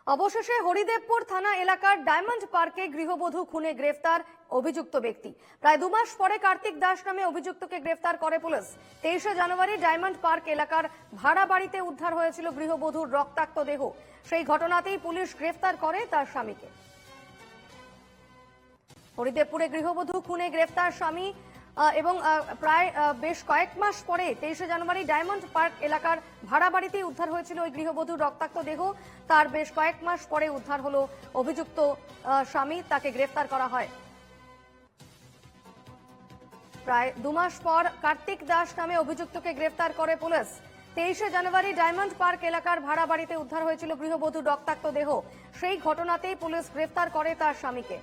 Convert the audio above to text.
অবশেষে হরিদেবপুর থানা এলাকার ডায়মন্ড পার্কে গৃহবধূ খুনে গ্রেফতার অভিযুক্ত ব্যক্তি। প্রায় 2 মাস পরে কার্তিক দাস নামে অভিযুক্তকে গ্রেফতার করে পুলিশ। 23শে জানুয়ারি ডায়মন্ড পার্ক এলাকার ভাড়া বাড়িতে উদ্ধার হয়েছিল গৃহবধূর রক্তাক্ত দেহ। সেই ঘটনাতেই পুলিশ গ্রেফতার করে তার স্বামীকে। হরিদেবপুরে গৃহবধূ খুনে গ্রেফতার স্বামী এবং প্রায় বেশ কয়েক মাস পরে 23শে জানুয়ারি ডায়মন্ড পার্ক এলাকার ভাড়া বাড়িতে উদ্ধার হয়েছিল ওই গৃহবধূর রক্তাক্ত দেহ। তার বেশ কয়েক মাস পরে উদ্ধার হলো অভিযুক্ত স্বামী, তাকে গ্রেফতার করা হয়। প্রায় 2 মাস পর কার্তিক দাস নামে অভিযুক্তকে গ্রেফতার করে পুলিশ। 23শে জানুয়ারি ডায়মন্ড পার্ক এলাকার ভাড়া বাড়িতে উদ্ধার হয়েছিল গৃহবধূর রক্তাক্ত দেহ। সেই ঘটনাতেই পুলিশ গ্রেফতার করে তার স্বামীকে।